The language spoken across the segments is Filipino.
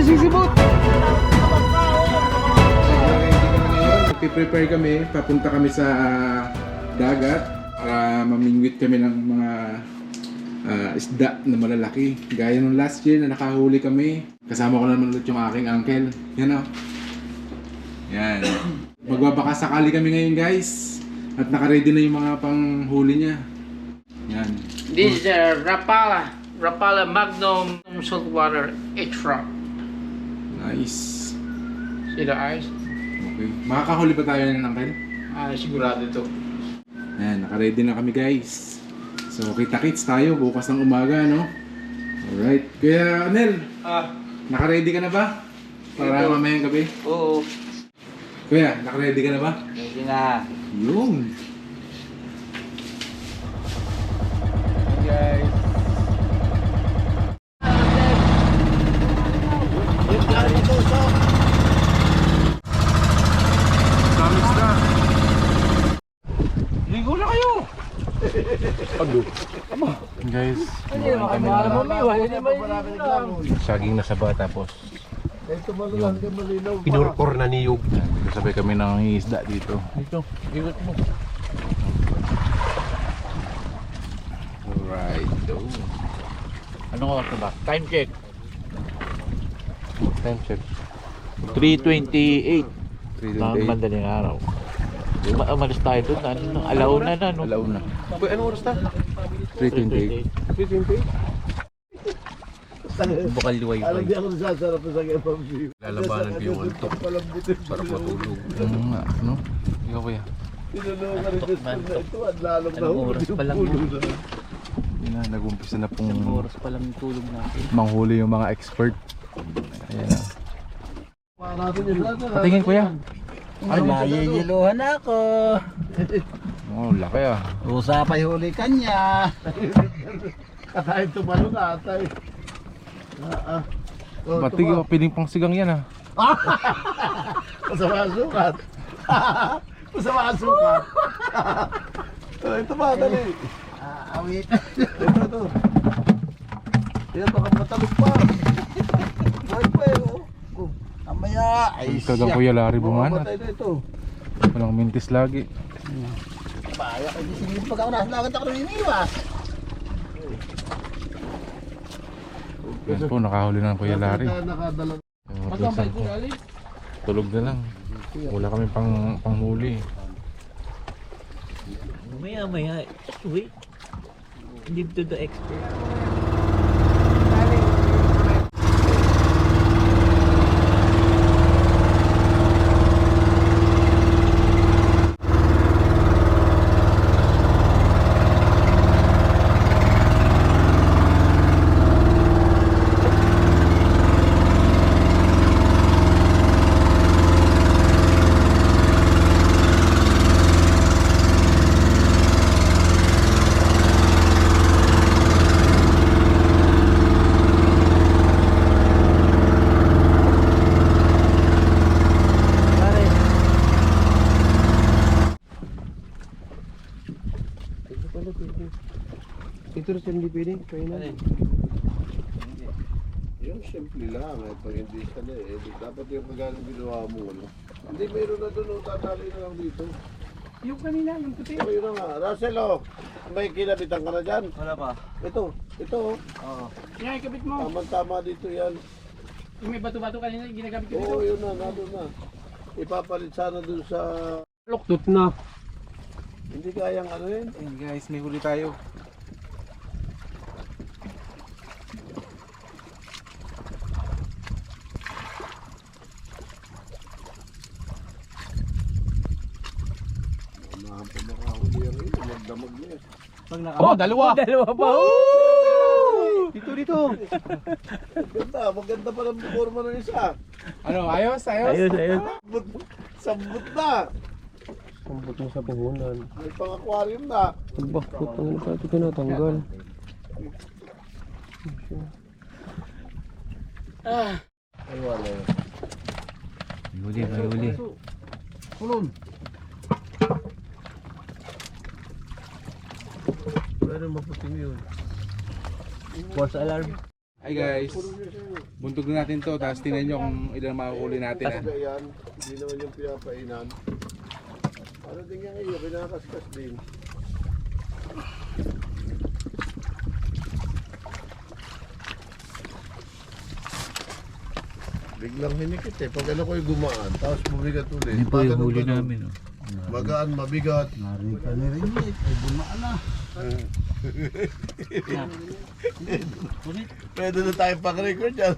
sisibot! Prepare kami, papunta kami sa dagat para mamingwit kami ng mga isda na malalaki. Gaya nung last year na nakahuli kami. Kasama ko naman ulit yung aking uncle. Yan o. Yan. Magbabaka sakali kami ngayon guys. At nakaready na yung mga panghuli niya. Yan. This is Rapala Magnum saltwater extra. Nice. See the eyes? Okay. Makakahuli pa tayo ng uncle? Sigurado ito. Yan, naka-ready na kami guys. So, kita-kits tayo bukas ng umaga, no? Alright. Kuya Anel, naka-ready ka na ba? Para mamayang gabi? Oo. Kuya, naka-ready ka na ba? Ready na. Yung. Hey guys. Damage na. Ligo na kayo. Guys, saging na saba tapos pinurkor na niyog. sabay kami ng isda dito. Dito, ikot mo. Alright. Ano oras na ba? Time check. Time check. 3:28. 3:28. Madaling araw. Umalis tayo doon. Alauna na, no? Alauna. Boy, anong oras na? 3:28. 3:28. Bukal liway. Alam di ako nasasarap sa FMC. Lalabanan ko yung antok. Sarap matulog. Ano? Ikaw kuya. Tinulungan ka rin sa na ito at lalong na Anong oras pa lang? Yun na, nag-umpisa na pong Oras pa lang tulog natin. manghuli yung mga expert. Ayan na. natin yung lahat. Patingin kuya. Ano? Nayiyiluhan ako. Oh, laki ah. Usapay huli kanya. Katay tumalo na atay. Batig oh, piling pang sigang yan ah. Masama ang sukat. Masama ang sukat. Ito ba, dali. Awit. Ito. Ito ka matalog pa. Ay pa eh. Amaya. Ay siya. Kagang kuya Larry bumanat. Matay na ito. Walang mintis lagi. Baya ka di sige pag ako nasa lagat ako naniniwas. Yan po, nakahuli na ng kuya Larry. Nakadala. Pinsan ko. Tulog na lang. Wala kami panghuli. Maya. Wait. Leave to the expert. Ito rin hindi pwede. Kaya na. Yung simple lang eh. Pag hindi ka na eh. Dapat yung kagano ginawa mo. Ano? Hindi, mayroon na doon. Tatali na lang dito. Yung kanina, yung puti. O yun na nga. Russell oh. May kinabitan ka na dyan. Wala pa. Ito. Oo. Yan, ikabit mo. Tama-tama dito yan. Yung may bato-bato kanina, ginagamit ko Oo, yun na. Nandun na. Ipapalit sana doon sa... Loktot na. Hindi kayang ano yun. Ayun guys, may huli tayo. Unahan pa makahuli yan. Magdamag na yan. Oh, dalawa! Dalawa pa. Dito. Maganda pa ng forma ng isa. Ano, ayos? Ayun. Sambut na. Sambot mo sa puhunan. May pang-aquarium na. Bakit ang ano pa ito tinatanggal? Ay, wala yun. May huli. Kulon. Pero maputing yun. False alarm. Ay guys, buntog na natin to, tapos tingnan nyo kung ilan makuhuli natin. Kasi yan, hindi naman yung pinapainan. Ano din yan iyo, pinakaskas din. Biglang hinikit eh. Pag ano ko'y gumaan, tapos bumigat ulit. Yan po yung Ganun, huli ganun. namin. Oh. Magaan, mabigat. Nari ka na rin eh. Ay, bumaan na. Pwede na tayo pang-record yan.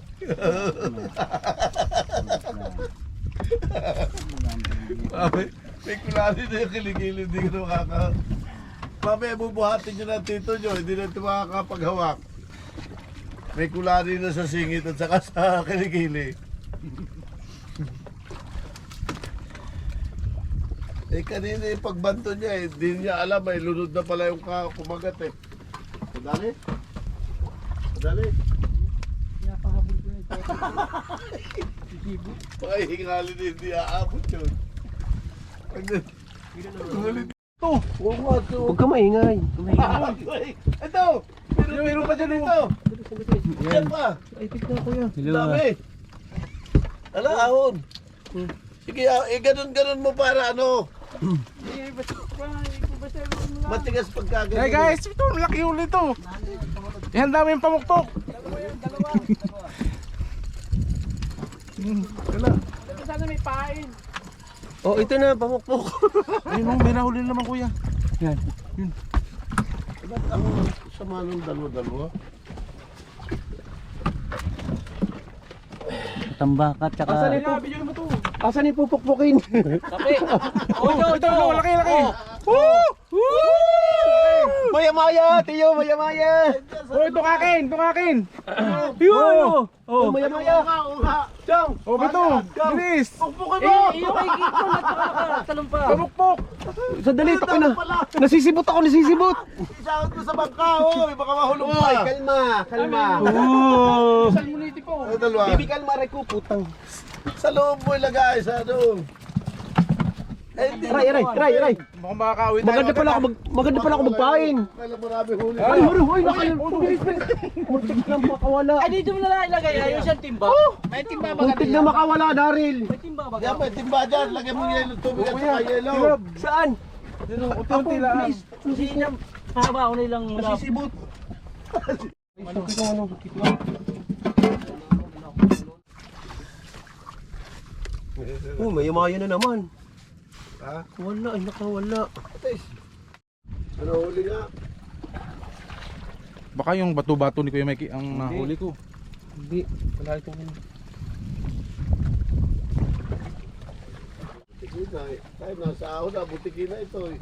May kulali na yung kiligili, hindi ko makaka... Mamaya bubuhatin nyo ng tito nyo, hindi na ito makakapaghawak. May kulali na sa singit at saka sa kiligili. Eh kanina yung pagbanto niya eh, hindi niya alam eh, lunod na pala yung kumagat eh. Madali? Madali? Pakihingali din, hindi aabot yun. Ito! Oo nga ito. Huwag ka maingay. Ito! Meron pa dyan ito! Yan pa! Ay, tignan kuya. Dami! Ala, ahon! Sige, ganun mo para ano? Matigas pagkagano. Hey guys, ito laki ulit to. Yan dami yung pamukpok. Oh, ito na, pamukpok. Ayun oh, may nahuli naman kuya. Yan. Ba't ang sama ng dalawa-dalawa? Tambakat tsaka... Asan yung pupukpukin? Oh, ito laki. Woo! Maya-maya, Tiyo, maya-maya. Oh, ito kakin. Yun! Oh, maya-maya. Dong! Oh, ito. Bilis. Pukpukin mo! Iyo kay Kiko na talong pa. Pamukpok. Sandali, ako na. Nasisibot ako. Isahod ko sa bangka, oh! Baka mahulog pa! Kalma. Salmoniti po. Ano dalawa? Bibi kalma, Reko, putang. Sa loob mo ilagay, sa ano? Eh, hindi Ray. Mukhang makakawin tayo. Maganda pala ako magpain. Kailang marami huli. Ay, muntik na makawala. Ay, dito mo na lang ilagay. Ayun siyang timba. May timba ba Muntik na makawala, Daryl. May timba ba? Yan, may timba dyan. Lagyan mo yelo, tubig at saka yelo. Saan? Unti lang. Hindi na. Haba ako na ilang mula. Nasisibot. Oh, maya-maya na naman. Ha? Wala, ay nakawala. Atis. Ano huli nga? Baka yung bato-bato ni Kuya Mikey ang nahuli ko. Hindi, wala itong Butikin na eh. Tayo nasa ahon na, butikin na ito eh.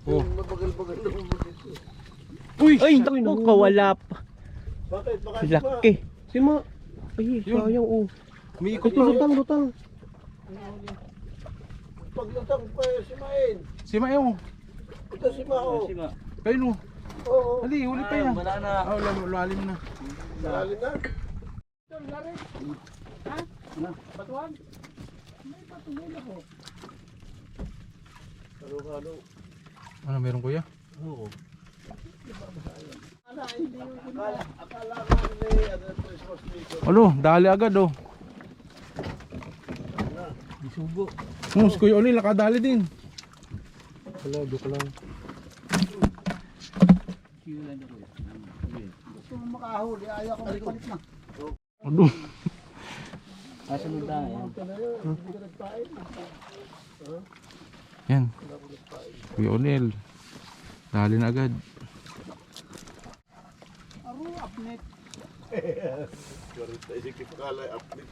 Oh. Mabagal-bagal na bumalik ito. Uy! Ay, naku, kawala pa. Bakit? Baka Laki. Si Ma. Ay, Yun. sayang oh. May ikot Ito, pa. lutang. paglutang pa si Main. Si Mayo. Ito si Mao. Ayun oh. Oo. Hali, huli pa yan. Wala na. Oh, lalim na. Dali na. Halo-halo. Ano meron kuya? Oo. Akala ko may ano Christmas dito. Alo, dali agad oh. Isubo. Si Kuya Oli, nakadali din. Wala, doon ka lang. Gusto mo makahuli, ayaw ko magpalit na. Ano? Kasunod na yan. Yan. Kuya Onel. Dali na agad. Karita yung kikalay update.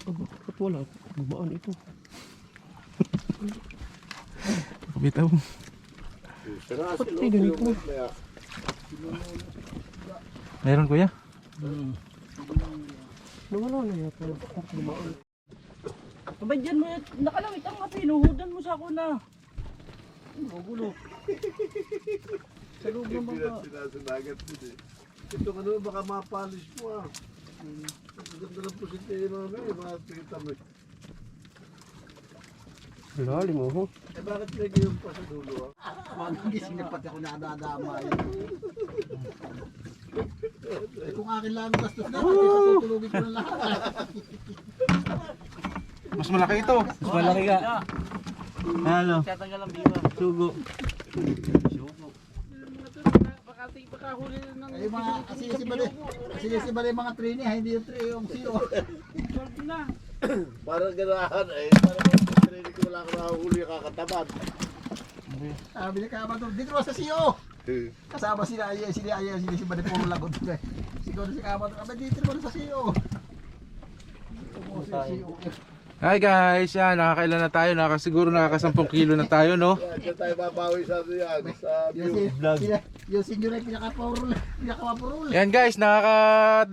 Bakit wala? Bumaan ito. Kapitaw. Ba't may ganito? Meron kuya? Nawala na yata. Bumaan. Pabadyan mo yan. Nakalawit ang kapinuhudan mo sa ako na. Magulo. Sa loob ng bangka. Sinasanagat din eh. Ito ano, baka mapalis mo ah. Ang ganda ng pusit niya yun ano eh, makakita mo eh. Lalim oh. Eh bakit may ganyan pa sa dulo? Magising na pati ako nadadama yun. Eh, kung akin lang ang gastos na, pati tutulugin ko ng lahat. Mas malaki ito. Mas malaki ka. Ano? Tatanggal ang biwa. Sugo. Ay, mga sinisibali mga trini, hindi yung trini yung siyo. Parang ganahan eh. Parang hindi ko wala kang mahuli kakatabad. Sabi ni Kama doon, dito ba sa siyo? Kasama sila sinisibali puro lagot. Siguro si Kama doon, abay dito ba sa siyo? Hi guys, yan, nakakailan na tayo, siguro nakaka 10 kilo na tayo, no? Diyan tayo babawi sa ano yan. Sa view. Yung senior ay pinakamapurul. Yan guys, nakaka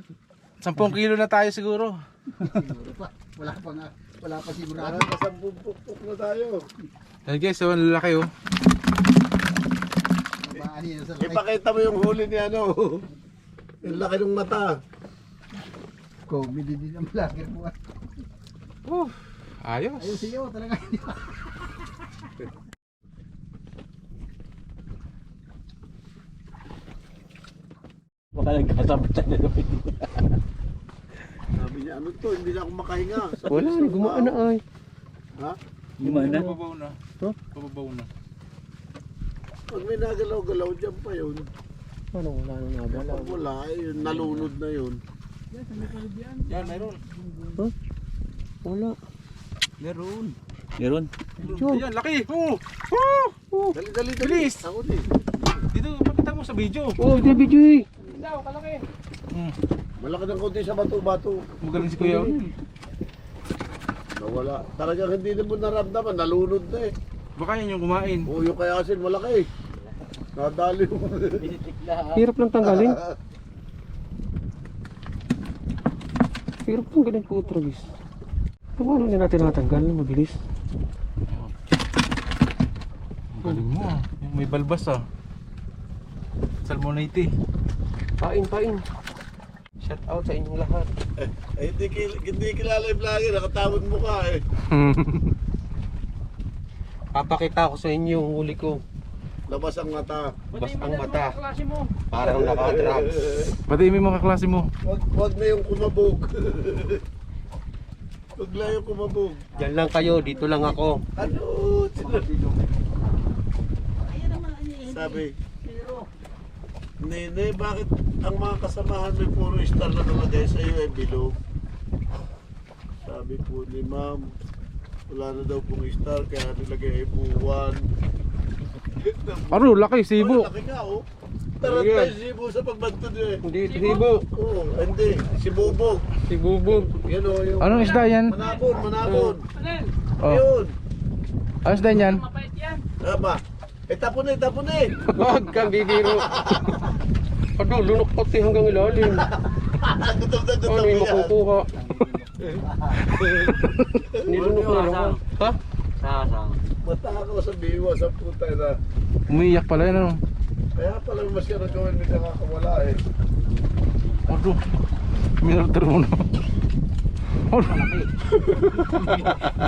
10 kilo na tayo siguro. Siguro pa, wala pa sigurado. Parang kasampung pukpuk na tayo. Yan guys, so ang lalaki oh. Ipakita mo yung huli ni ano. Yung laki ng mata. Comedy din ang vlogger mo. Ayos. Ayun siyo talaga. Baka nagkasabitan na naman. Sabi niya, ano to, hindi na ako makahinga. Wala, gumaan na ay. Ha? Gumana? Pababaw na. Huh? Pababaw na. Pag may nagalaw-galaw dyan pa yun. Ano, wala nang nagalaw. Pag wala, yun, nalunod na yun. Yan, mayroon. Wala. Meron. Meron? Ayan, laki. Oh! Dali. Bilis! Ako din. Dito, pakita mo sa video. Oh, di video eh. Malaki ng konti sa bato-bato. Magaling si Kuya. Nawala. Talagang hindi na mo naramdaman, nalunod na eh. Baka yan yung kumain. Oo, yung kayasin, malaki. Nadali mo. Hirap lang tanggalin. Hirap tanggalin po, Travis. Paano na natin natanggal? Mabilis. Ang galing mo ah. Yung may balbas ah. Salmonite. Pain. Shout out sa inyong lahat. Eh, hindi kilala yung vlogger, nakatawad mo ka eh. Papakita ko sa inyo yung huli ko. Labas ang mata. Bas ang mata. Parang naka-drugs. Pati yung mga kaklase mo. Wag na yung kumabog. Wag na yung kumabog. Diyan lang kayo, dito lang ako. Ano? Sabi, Nene, bakit ang mga kasamahan may puro star na nalagay sa iyo ay bilog? Sabi po ni ma'am, wala na daw pong star kaya nilagay ay buwan. Aro, laki, sibo. Laki ka oh. Tarantay sibo sa pagbantod eh. Hindi, sibo. Oo, hindi. Si Bubog. Si Bubog. Yan o. Yung Anong isda yan? Manabon. Oh. Yun. Anong isda yan? Tama. Tapon eh. Wag kang bibiro. Ano, lunok pati hanggang ilalim. Gutom na Ano yung makukuha? Nilunok na lang. Ha? Matakaw sa biwa sa puta na. Umiiyak pala yan ano. Kaya pala mas ka nagawin may nakakawala eh. Ado. Minarter mo na.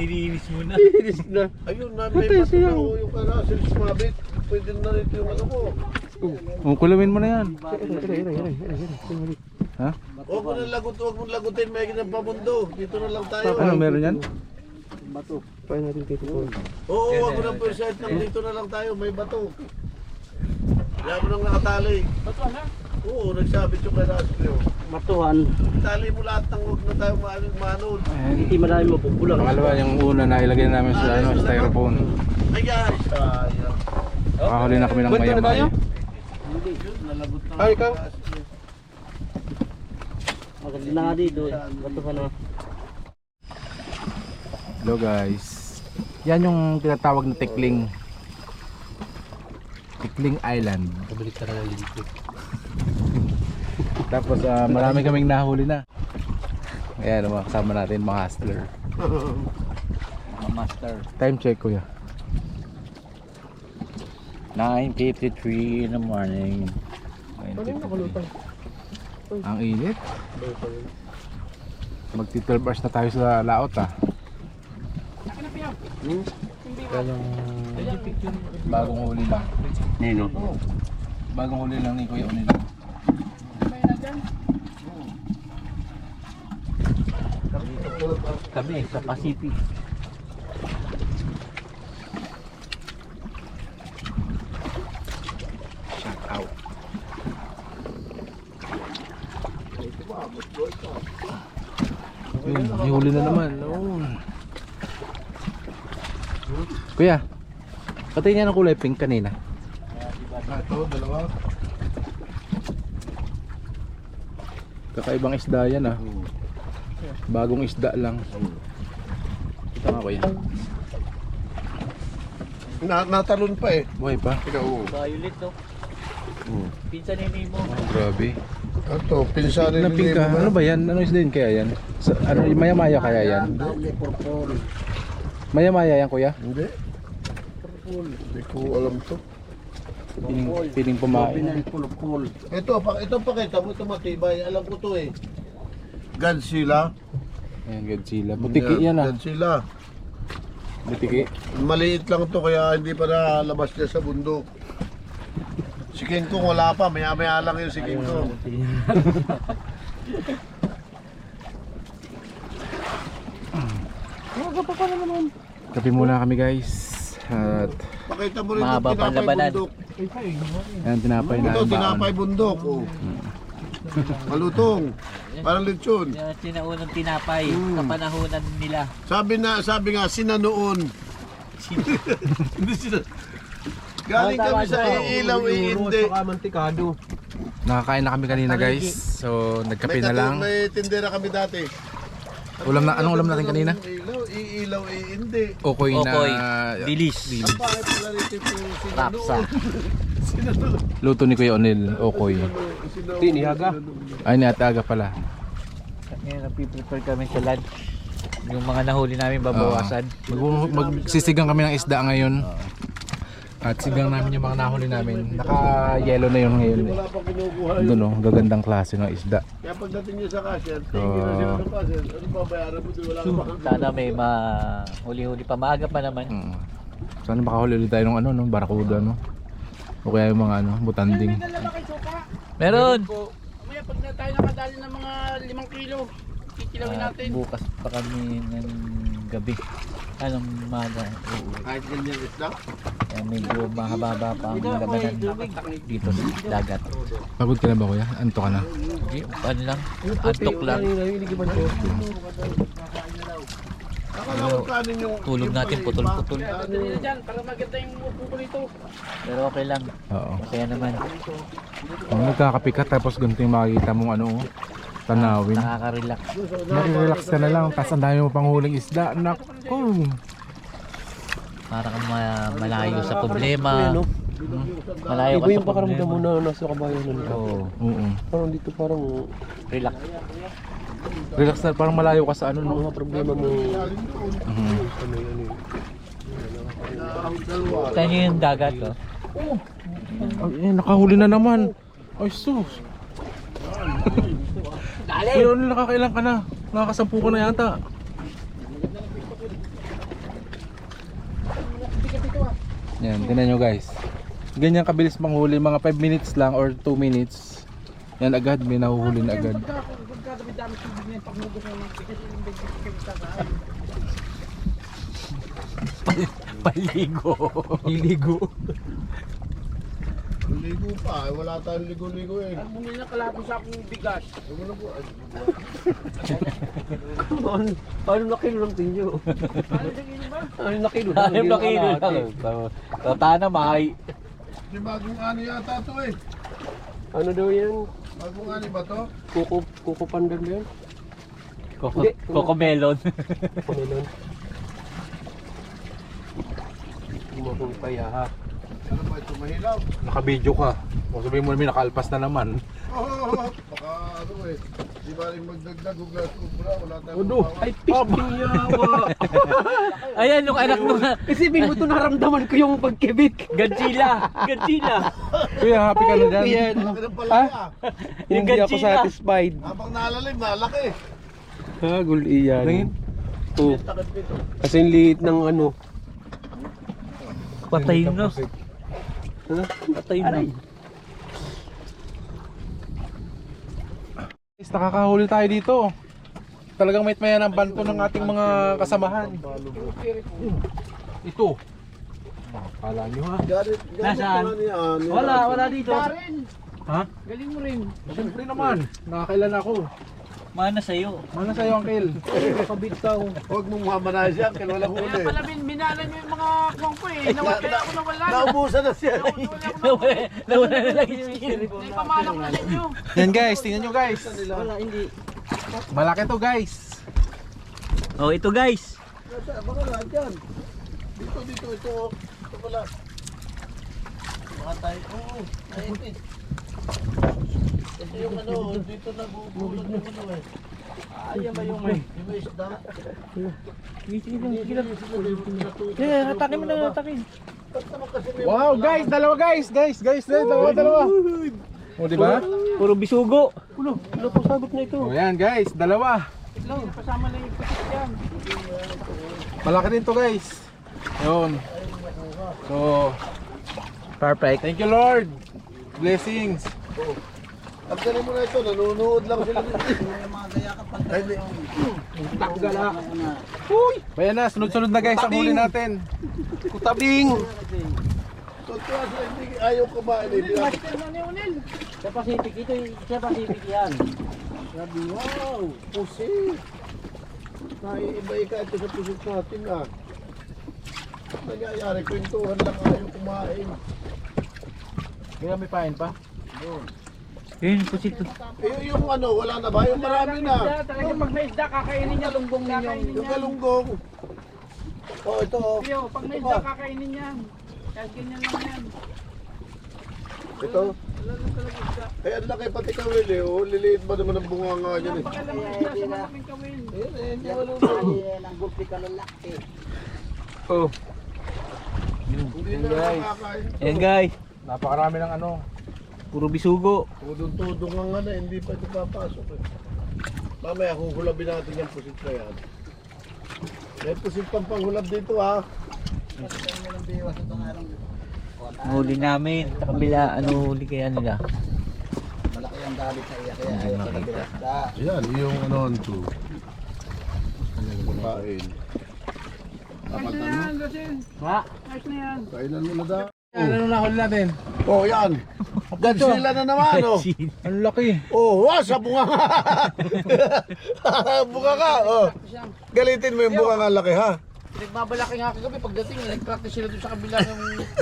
Nilinis mo na. Inis na. Ayun na, may Patay bato siya. na yung kanasil sumabit. Pwede na rin yung ano mo. Kulamin mo na yan. Ha? Huwag mo lagutin, may pamundo. Dito na lang tayo. Ano meron yan? Paano natin titipon? Oo, huwag mo nang percent lang. Dito na lang tayo, may bato. Kaya mo nang nakatali. Bato na? Oo, nagsabit yung kanasil. Matuhan. Tali mo lahat ng huwag na tayo manod. Hindi marami mapupulang. Pangalawa, yung una na ilagay namin sa styrofoam. Ayan. Sayang. Makahuli na kami ng Kwento na tayo? Hindi, yun, nalagot na. Ay, ikaw? Maganda na nga dito. Matuhan na. Hello guys. Yan yung tinatawag na Tikling. Tikling Island. Pabalik ka na lang dito. Tapos marami kaming nahuli na. Ayan, mga kasama natin, mga hustler. Master. Time check kuya. 9:53 in the morning. Ano yung nakalutang? Ang init. Magti 12 hours na tayo sa laot ah. Bagong huli lang. Nino. Bagong huli lang ni Kuya Onil. Kami sa Pacific. Shout out. May huli na naman. Oh. Kuya, patay niya ng kulay pink kanina. Ito, dalawa. Kakaibang isda yan ah. Bagong isda lang. Ito nga kuya. Natalon pa eh. Buhay pa. Violet no? Pinsan ni Nemo. Grabe. Ito, pinsanin Na pink ka. Ano ba yan? Ano isda yun kaya yan? Ano, maya-maya kaya yan? Maya-maya yan kuya? Hindi. Hindi ko alam to. Piling pumain. Ito pakita mo, ito matibay. Alam ko to eh. Godzilla. Ayan, Godzilla. Butiki yan ah. Godzilla. Butiki. Maliit lang to kaya hindi pa nalabas niya sa bundok. Si King Kong wala pa, maya-maya lang yung si King Kong. Kape muna kami guys. At Pakita mo rin yung Mahaba pa tinapay labanan. bundok. ayan, tinapay na Ito, ang tinapay baon. bundok. Oh. Malutong. Parang lechon. Yung sinaunang tinapay, kapanahunan nila. Sabi nga, sinanoon. Hindi sina... Galing kami sa iilaw, iindi. Mantikado. Nakakain na kami kanina guys. So nagkape na lang. May tindera kami dati. Ulam na, anong ulam natin kanina? Iilaw, iindi. Okoy na Okoy. Dilis. Ang bakit pala rito yung Rapsa. sinanoon? Luto ni Kuya Onil, okoy. Tinihaga. Ay, ni Ate Aga pala. Ngayon, nagpiprepare kami sa lunch. Yung mga nahuli namin babawasan. Magsisigang kami ng isda ngayon. At sigang namin yung mga nahuli namin. Naka-yellow na yun ngayon. Wala pang kinukuha yun. Doon oh, gagandang klase ng isda. Kaya pagdating niyo sa cashier, tingin na sila ng cashier. Ano ba bayaran mo? Di wala ka pa. Sana may huli-huli pa. Maaga pa naman. Sana makahuli ulit tayo ng ano, no? Barakuda, no? O kaya yung mga ano, butanding. Meron! Mamaya pag na tayo nakadali ng mga 5 kilo, kikilawin natin. Bukas pa kami ng gabi. Anong umaga? Kahit ganyan isda. Kaya medyo mahaba pa ang labanan dito sa dagat. Pagod ka na ba kuya? Anto ka na? Hindi, ano lang? Antok lang. Akala ko kanin yung... Tulog natin putol-putol. Dali na dyan, para maganda yung upo nito. Pero okay lang. Oo. Masaya naman. Kung nagkakape ka tapos ganito yung makikita mong ano, oh, tanawin. Nakaka-relax. Marirelax ka na lang, tapos ang dami mo pang huling isda. Naku! Para kang malayo sa problema. Malayo Iba ka sa yung pakaramdam mo problema. na nasa kabayanan ka. Oo. Parang dito parang Relax. Relax na, parang malayo ka sa ano, no? mga problema mo. Tayo nyo yung dagat, oh. Ay, nakahuli na naman. Ay, sus. Ay, ano, nakakailan ka na? Nakakasampu ka na yata. Yan, tingnan nyo guys. Ganyan kabilis manghuli, mga 5 minutes lang or 2 minutes. Yan agad, may nahuhuli na agad. Pagkadami-dami tubig na yung pagmugos ng mga tigas yung bigay. Paligo. Iligo. Ligo pa, wala tayong ligo-ligo eh. Ang bumili na kalahapon sa akong bigas. Ano na po? Ano na kilo lang tinyo? Ano yung ino ba? Ano na kilo? Ayun, nakilo lang. Tatana, mahay. Di bagong ano yata to eh. Ano daw yan? Bagong ano ba to? Kuko pandan ba yan? Cocomelon. Ano nun? Umahong kaya ha. Ano ba ito? Mahilaw? Naka-video ka. Kung sabihin mo namin, nakaalpas na naman. Oh, baka ano eh. Di ba rin magdagdag o glass kubra? Wala tayong Ano? mabawa. Ay, pisting yawa! Ayan, yung anak nung Isipin mo ito naramdaman ko yung pagkibik. Godzilla. Godzilla. Kuya, happy ka na dyan? Yan. Laki ng palaya. Hindi ako Godzilla. satisfied. Habang nalalim, nalaki. Ha, guli yan. Tingin. Oh. Kasi yung liit ng ano. Patay na. Patay na. Guys, nakakahuli tayo dito. Talagang may ang banto ng ating mga kasamahan. Ito. Kala nyo ha. Nasaan? Wala dito. Ha? Galing mo rin. Siyempre naman. Nakakailan ako. Mana sa'yo. Mana sa'yo, Uncle? Kabit ka ako. Huwag mong mamanahin siya, kaya walang huli. Kaya pala minalan nyo yung mga kwang ko eh. Kaya ako nawala. Naubusan na siya. Nawala na lang yung spirit. Naipamalak na ninyo. Yan guys, tingnan nyo guys. Wala, hindi. Malaki to guys. Oh, ito guys. Baka lahat yan. Dito, ito. Ito pala. Baka tayo. Oo, ayun. Ito yung ano, dito nagugulot yung ano eh. Ayan ba yung may? Yung may isda. Hatakin mo na, hatakin. Ba't naman kasi may Wow guys, dalawa guys. Dalawa. O diba? Puro bisugo. Ulo po sagot na ito. O yan guys, dalawa. Lang, pasama lang yung putik yan. Malaki din to guys. Yun. So, Perfect. thank you Lord. Blessings. Actually mo na ito, nanonood lang sila dito. Ay, hindi. Takgala. Uy! Bayan na, sunod-sunod na guys ang huli natin. Kutabing! Totoo sila, hindi ayaw kumain eh. Master na ni Unel. Sa Pacific, ito sa Pacific yan. Sabi, wow, pusit. Naiiba ka ito sa pusit natin ah. Nangyayari, kwentuhan lang ayaw kumain. Kaya may pain pa? Yun, pusit. Eh, yung ano, wala na ba? Yung marami na. Talaga pag may isda, kakainin niya lumbong ninyo. Yung galunggong. Oh, ito oh. Pio, pag may isda, kakainin yan. Kaya ganyan lang yan. Ito. Wala lang talaga isda. Eh, ang laki pati kawil eh. Oh, liliit ba naman ang bunga nga yan eh. Napakalam ng isda sa maraming kawin. Ayun eh, hindi malulong. Ang gulpi ka lalaki. Oh. Hindi na nakakain. Ayan guys. Napakarami ng ano. Puro bisugo. Tudong-tudong ang ano, hindi pa ito papasok eh. Mamaya, huhulabin natin yung pusit na yan. May pusit pang panghulab dito ha. Huli namin. Sa kabila, ano huli kaya nila? Malaki ang dali sa iya, kaya ayaw sa kabila. Yan, yung ano ito. Kain. Ayos na yan, Rosel. Ha? Ayos na yan. Kailan mo na daw? Yan, ano nahuli natin? Oh, yan. Godzilla na naman, oh. Ang laki. Oh, wow, sa bunga nga. Bunga ka, oh. Galitin mo yung bunga nga laki, ha? Nagbabalaki nga kagabi pagdating, nag-practice sila doon sa kabila ng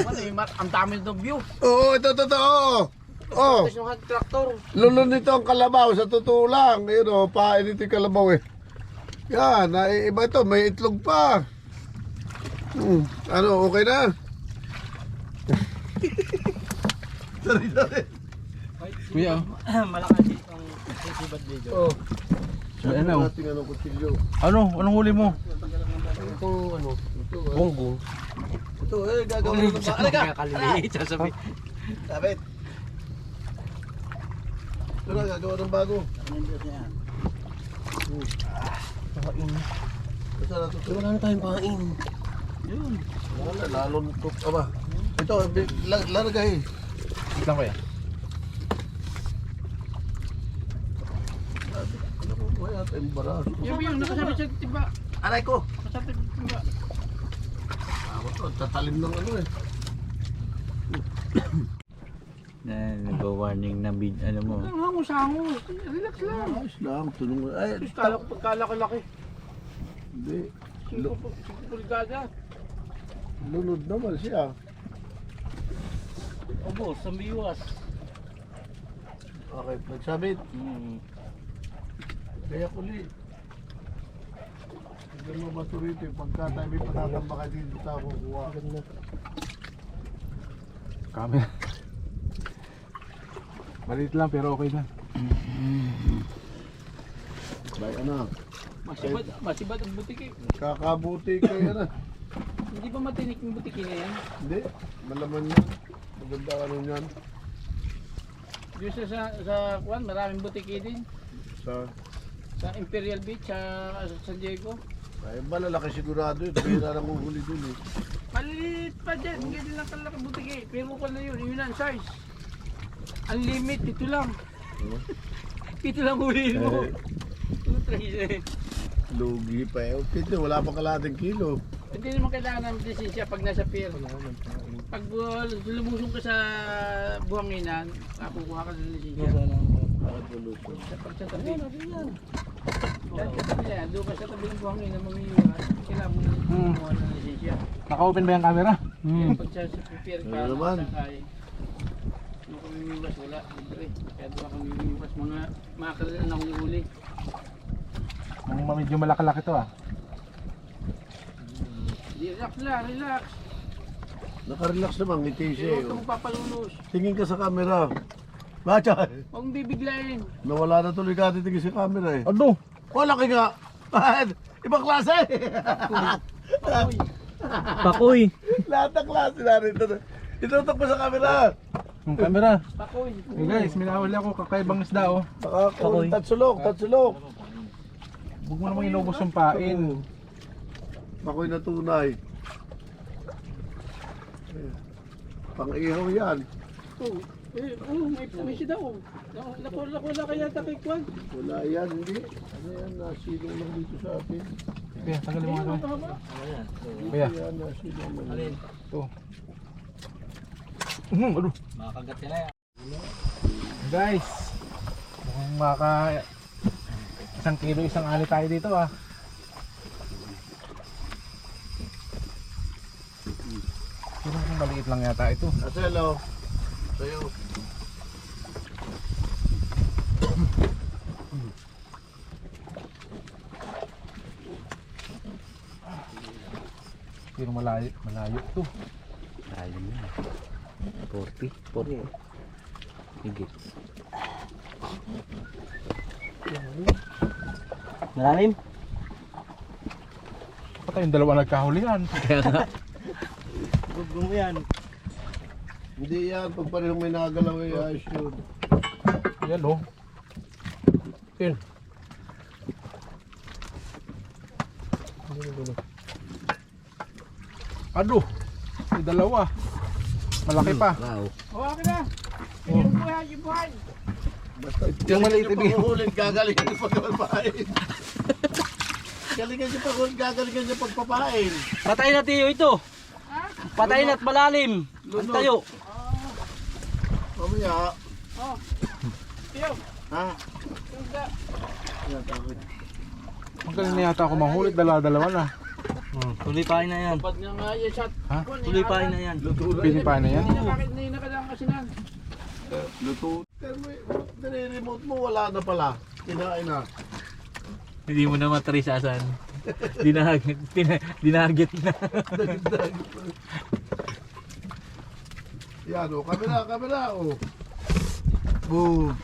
ano eh, ang dami ng view. Oo, ito, totoo. Oh, Tapos yung tractor. lulun nito ang kalabaw, sa totoo lang. Yun, oh, pain ito yung kalabaw, eh. Yan, naiiba ito, may itlog pa. Ano, okay na? Sorry. Kuya, oh. Malakas ang sisibat dito. Oh. Ayan na, oh. Nating ano, kutsilyo. Anong huli mo? Ito, ano, ito, Bongbong. ito, gagawin ng ba? Alika! Kaliliit, sasabi. Sabit. Ito na, gagawa ng bago. Ito na, ito. Wala na tayong pain. Wala, lalong tuk. Aba. Ito, largay. Wait lang kuya. Ano ko ba yata yung baraso? Yung nakasabit sa tiba. Aray ko! Nakasabit sa tiba. Tatalim ng ano eh. Nag-warning na ano mo. Ang hangus-hangus. Relax lang. Ayos lang, tulong. Ay, Pagkalaki-laki. hindi. 5 pulgada. Lunod naman siya. Obo, sa biwas. Okay, nagsabit. Kaya uli. Hindi mo maturito yung pagka tayo may patatamba ka dito sa kukuha. Camera. Maliit lang pero okay na. Bay anak, Masibad ang butiki. kakabuti kayo na. Hindi ba matinik yung butiki na yan? Hindi, malaman yan. Maganda ano yan. Diyos sa Kwan, maraming butiki din. Sa Imperial Beach, sa San Diego. Ay, malalaki sigurado yun. Bihira lang uhuli dun eh. Maliit pa dyan, ganyan lang kalaki butiki. Pero ko na yun ang size. Ang limit, ito lang. Ito lang huliin mo. Lugi pa eh. Pito, wala pa kalating kilo. Hindi naman kailangan ng lisensya pag nasa pier. Pag lumusong ka sa buhanginan, kukuha ka ng lisensya. Pag sa tabi. Dahil sa tabi yan, doon ka sa tabi ng buhanginan, mamiyuhan, kailangan mo na kumuha ng lisensya. Naka-open ba yung camera? Pag sa pier ka, Ano naman? nakasakay. Yung kumimiwas, wala. Libre. Kaya doon ako kumimiwas, mga makakalilan na akong huli. Medyo malaki-laki to ah. Relax lang, relax. Nakarelax naman, ngiti siya Huwag eh. kang papalunos. Tingin ka sa camera. Bacha! Huwag mong bibiglayin. Nawala na tuloy ka titingin sa camera eh. Ano? Wala ka nga! Ibang klase! Pakoy. Pakoy. Lahat ng klase narito. Itutok mo sa camera. Yung camera. Pakoy. Hey guys, minahuli ako kakaibang isda oh. Nakakul, tatsulok, tatsulok. Huwag mo namang inubos yung pain. Ako'y natunay. Pang-ihaw yan. May sida oh. Nakula kaya takikwan. Wala yan, hindi. Ano yan, nasilong lang dito sa atin. Kaya, tagalin mo nga ito. Kaya. Yan, nasilong lang. Ito. Ano? Makakagat sila yan. Guys, mukhang maka 1 kilo isang ali tayo dito ah. Pero kung maliit lang yata ito. Aselo, sa'yo. Pero malayo ito. Layo mo. 40. 40. Higit. Malalim? Patay yung dalawa nagkahulihan. Huwag mo yan. Hindi yan, pag parehong may nagalaw ay ayos yun. Yan oh. Yan. Ano? May dalawa. Malaki pa. Wow. Okay na. Yung buhay, yung buhay. Basta Yung maliit yung ibig. paghuhulin, gagalingan yung pagpapain. Galingan yung paghuhulin, gagalingan yung pagpapain. Patayin na tiyo ito. Patayin at malalim. Ang tayo. Mamaya. Oh. Tiyo. Ha? Yung da. Yan, takot. Magaling na yata ako manghuli. Dalawa na. Tuloy pain na yan. Pag nga yung shot. Ha? Tuloy pain na yan. Pinipa na yan. Hindi na kailangan kasi nan. Luto. Pero nire-remote mo, wala na pala. Kinain na. Hindi mo na matrisasan. Dinagit na. Yan o, kamera o. Boom.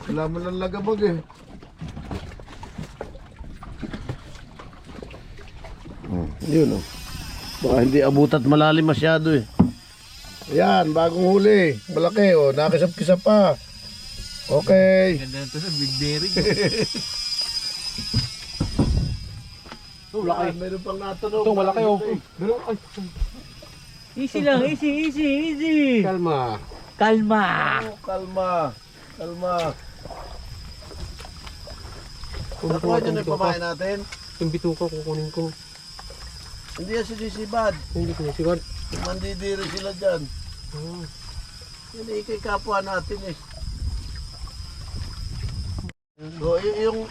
Wala mo lang lagabag eh. Yun o. Baka hindi abot at malalim masyado eh. Ayan, bagong huli. Malaki o, nakisap-kisap pa. Okay. Ganda na ito sa Big Derrick. Laki. Meron pang natanong. Ito, malaki oh. Easy lang, easy. Kalma. Kalma. Oh, kalma. Nakuha dyan yung pamain natin. Yung bituka kukunin ko. Hindi yan sinisibad. Hindi ko sigat. Mandidiri sila dyan. Yan ikay kapwa natin eh. So,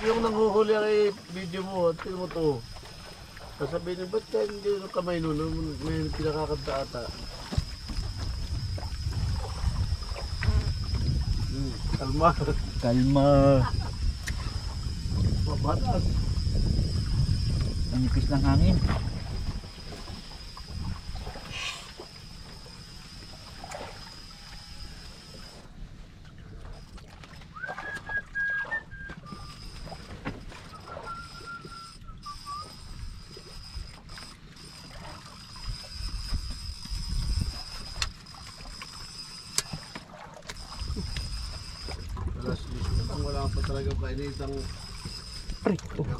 yung nanghuhuli ay video mo, tingnan mo to. Sasabihin niyo, ba't kaya hindi yung kamay nun? May pinakakanta ata. Kalma. Kalma. Mabatas. Ang nipis ng hangin. Alas 10 lang, wala pa talaga painitang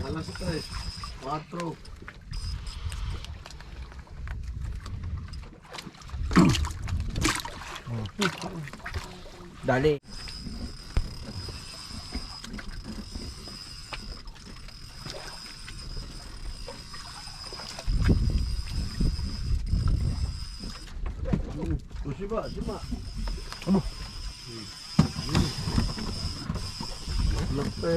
alas 3, 4. Dali. O, sima. Laki.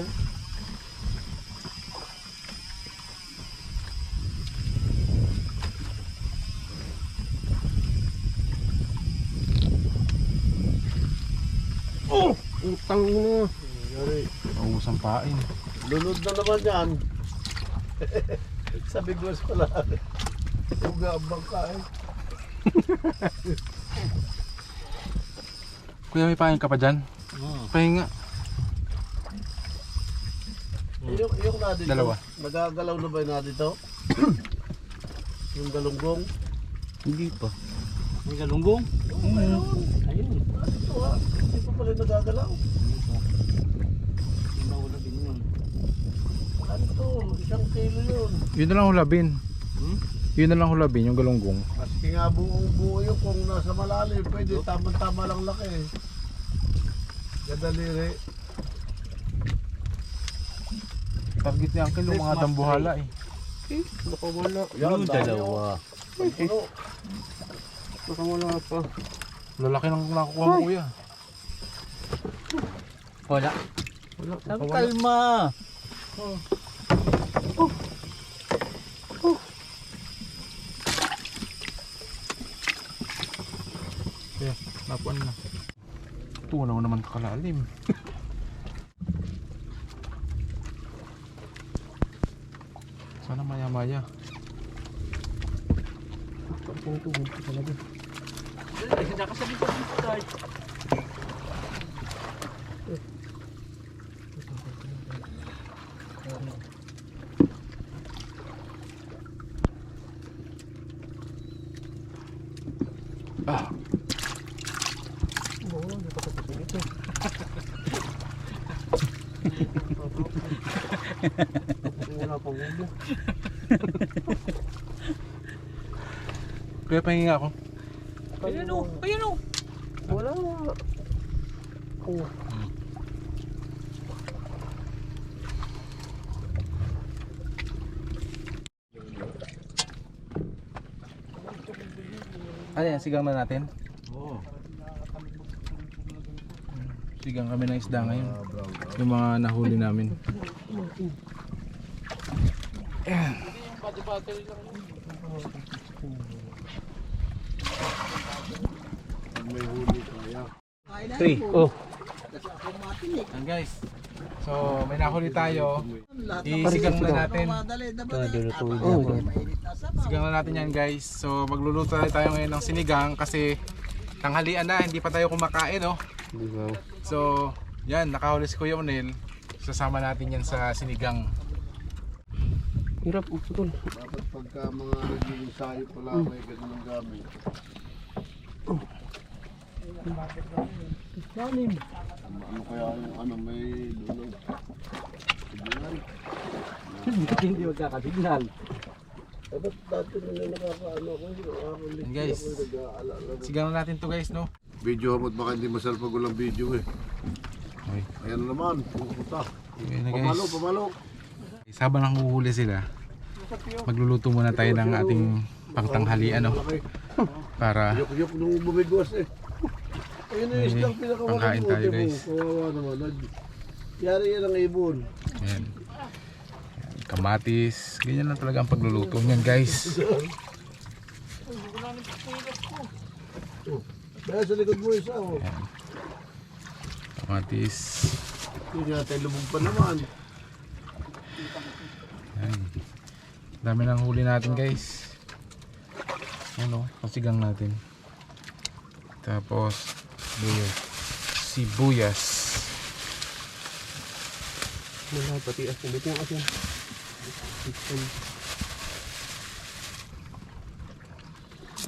Utang na. Yari. Maubos ang pain. Lunod na naman yan. Sabi ko pala. Uga ang bangka eh. Kuya, may pain ka pa dyan? Pahinga. Yung na dito. Dalawa. Nagagalaw na ba yung na dito? Yung galunggong. Hindi pa. May galunggong? Ayun. Ito ha. Hindi pa pala nagagalaw. Nawala din yun. Ano to? 1 kilo yun. Yun na lang hulabin. Yun na lang hulabin, yung galunggong. Maski nga buong buo yun kung nasa malalim. Pwede tama-tama lang laki. Gadaliri. Target niya ang kilo, mga dambuhala eh. Nakawala. Yan, dalawa. Puno. Nakawala pa. Lalaki ng nakukuha mo, kuya. Wala. Wala. Ang kalma. Kaya, napuan na. Tunaw naman kakalalim. Sana maya-maya. Nakasabi pa dito tayo. Ah, Wala pang ubo. kuya, pahinga ako. Ayan o. Ayan o. Wala. Oh. Ano yan, sigang na natin? Oo. Sigang kami ng isda ngayon. Yung mga nahuli namin. Pag may huli kaya. 3. Oh. Yan guys. So, may nahuli tayo. Isigang na natin. Dulutuin Oh, Sigang na natin yan guys. So, magluluto tayo ngayon ng sinigang kasi tanghalian na, hindi pa tayo kumakain, oh. di ba? So, yan, nakahuli si Kuya Onel. Sasama natin yan sa sinigang. Hirap, putol. Dapat pagka mga nag-iinsayo pala may ganun ang gamit. Ano kaya yung ano may lulog? Signal. Hindi magkakasignal. Dapat dati na nakakaano ko yung Yan guys. Sigang na natin to guys, no? Video hamot baka hindi masal pag walang video eh. Okay. Ayan na naman, pupunta. Ayan na Pamalo, guys. pamalo. Habang nanguhuli sila, magluluto muna tayo ng ating pangtanghalian, no? Malaki. Para Yok-yok nung bumigwas eh. Ayun na May isdang pinakawalan pangkain tayo, guys. Kawawa naman. Yari yan ang ibon. ayan. Kamatis, ganyan lang talaga ang pagluluto niyan guys. Dahil sa likod mo isa oh. Ayan. Kamatis. Hindi natin lubog pa naman. Ayan. Dami ng huli natin guys. Ano, pasigang natin. Tapos sibuyas. Wala, pati asin. Dito yung asin.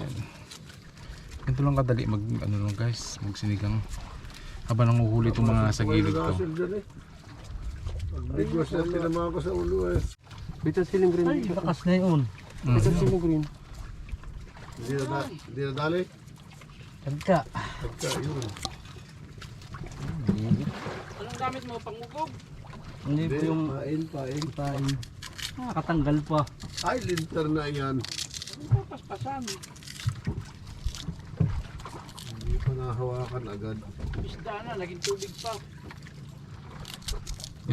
Ayan. Ganito lang kadali mag ano lang guys, magsinigang. Habang nanguhuli itong mga sa gilid to. Bigwas na tinama ko sa ulo eh. Bitas siling green. Ay, lakas na yun. Bitas siling green. Hindi na dali. Tagka. Pagka yun. gamit mo? Pangugog? Hindi po yung pain. Nakatanggal pa. Ay, linter na yan. Paspasan. Hindi pa nahawakan agad. Isda na, naging tubig pa.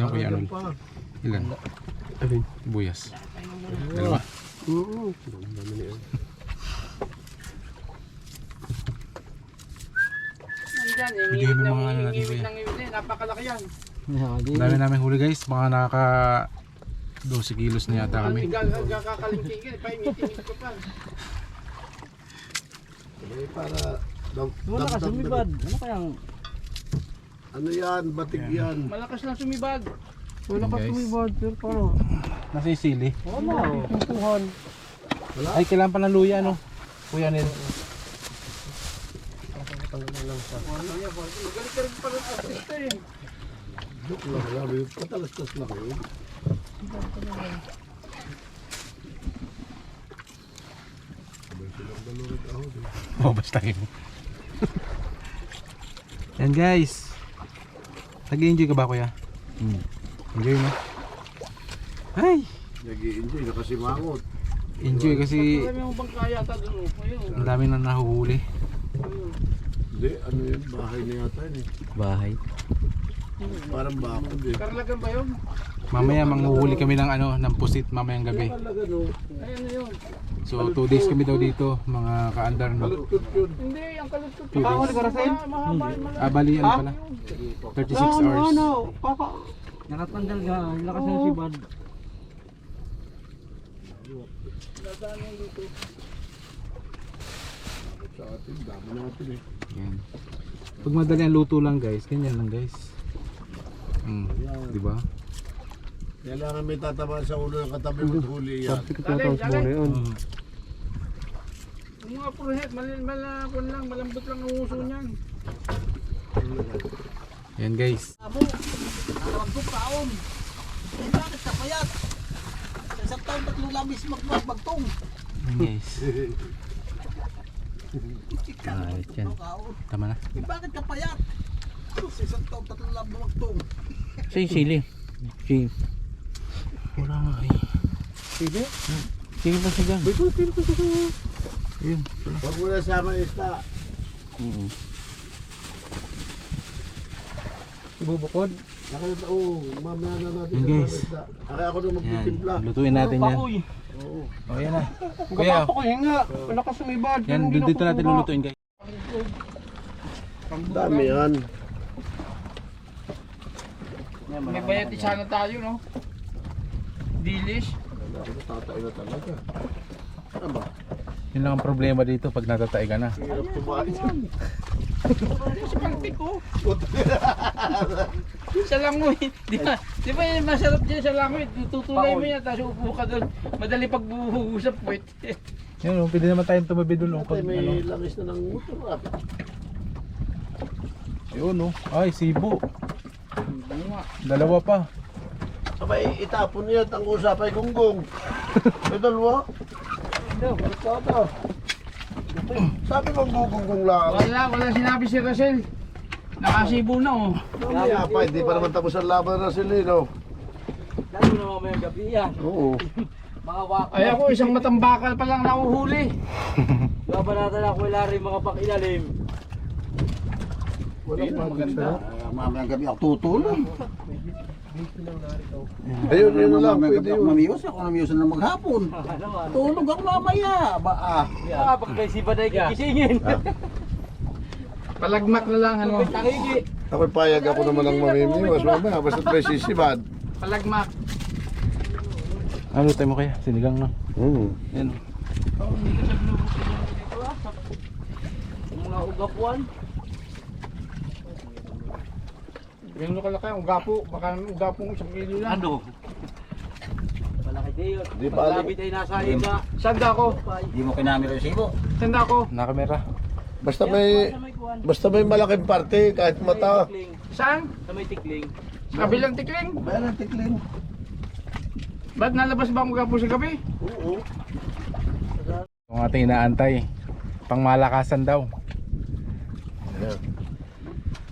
Yan kuya Arnold. Pa. Ilan? Alin? Buyas. Dalawa. Oo. Ang dami niya. Nandyan, Bigay mo mga ano natin, ingibit kuya. ng ingibit eh. Napakalaki yan. Ang dami namin huli guys. Mga nakaka 12 kilos na yata kami. Gagakalingking ka, paingit-ingit ko pa. May para Wala ka sumibad. Ano kayang... Ano yan? Batig yan. Malakas lang sumibad. Wala Guys. Pero paano? Nasa yung sili. Wala. Tuhan. Ay, kailangan pa ng luya no? Kuya Nel. Magaling ka rin pa rin artista eh. Joke lang. Sabi, patalastas lang yun. Sabay silang dalawang ako. Oh, basta yun. Yan guys. Nag-enjoy ka ba kuya? Enjoy no? Ay! Nag-i-enjoy na kasi mangot. Enjoy kasi Marami yung bangka yata doon. Ayun. ang dami na nahuhuli. Hindi, ano yun? Bahay na yata yun eh. Bahay. Parang bakod eh. Karlagan ba yun? Mamaya manghuhuli kami ng ano, ng pusit mamayang gabi. Talaga no. Ay ano yun? So 2 days kami daw dito, mga kaandar no. Kalutkot yun. Hindi, ang kalutkot. Bawal ka rin? Mahaba, Ah, bali ano pala? 36 hours. Nakatanggal ka. Lakas ng sibad. Sa atin, dami natin eh. Yan. Pag madali ang luto lang guys, ganyan lang guys. Di ba? Kailangan may tatamaan sa ulo ng katabi mo huli yan. Sabi ko tinatawag mo na yun. Yung mga puruhet, malakon lang, malambot lang ang uso niyan. Yan guys. Tawag ko kaon. Eh, bakit ka payat? Sa isang taon, 3 labis magtong. Yan guys. Ayos yan. Kaon. Tama na. Eh, bakit ka payat? Sa isang taon, 3 labis magtong. Sa yung sili. Sili. Wala nga eh. Sige. Sili pa siya dyan. Ayun. Huwag mo na sama isda. Ibubukod. Nakita, oo, mamaya na natin Yan, sa guys. sama isda. Kaya ako na Yan. magtitimpla. Lutuin natin yan. Oo. Oh, yan na. Kuya. Kuya. Ako nga. Wala ka sumibad. Yan, dito natin lulutuin guys. Dami yan. May bayat sana tayo, no? Dilis. Tatay na talaga. Ano ba? Yun lang ang problema dito pag natatay ka na. Hirap kumain. Sa kalpik ko. Sa langoy. Di ba yung masarap dyan sa langoy? Tutulay mo yan, tapos upo ka doon. Madali pagbuhusap puwet. Yan, pwede naman tayong tumabi doon. Tatay, may langis na ng motor ah. Yun oh. Ay, sibo. Dalawa pa. Sabay itapon niya at ang usapay gunggong. May dalawa. Barkada. Sabi kong gugunggong lang. Wala sinabi si Rachel. Nakasibo na, oh. Mamaya pa, hindi pa naman tapos ang laban na sila, no? Lalo na mamayang gabi yan. Oo. Mga wako. Ay ako, isang matambakal pa lang nahuhuli. Babanatan ako ilalim mga pakilalim. Wala pa maganda. Mamayang gabi ako tutulog. Ayun, yun na lang. Mamayang Pwede gabi ako yun. mamiyos. Ako namiyos na maghapon. Tulog ako mamaya. Pag may sibad ay gigisingin. Palagmak na lang, ano. Ako'y payag ako naman ang mamimiwas. Mamaya, basta may sisibad. Palagmak. Ano tayo mo kaya? Sinigang na. Yan. Mga ugapuan. Yung lukalaki, ang gapo. Baka ang gapong 1 kilo lang. Ano? Malaki din yun. Di ba, Paglabit ay nasa iba. Sanda ko. Hindi mo kinami rin sibo. Sanda ko. Nakamera. Basta may malaking parte, kahit mata. Saan? Sa may tikling. Sa kabilang tikling. Bayan ang tikling. Ba't nalabas ba ang gapo sa gabi? Oo. Yung ating inaantay. Pangmalakasan daw.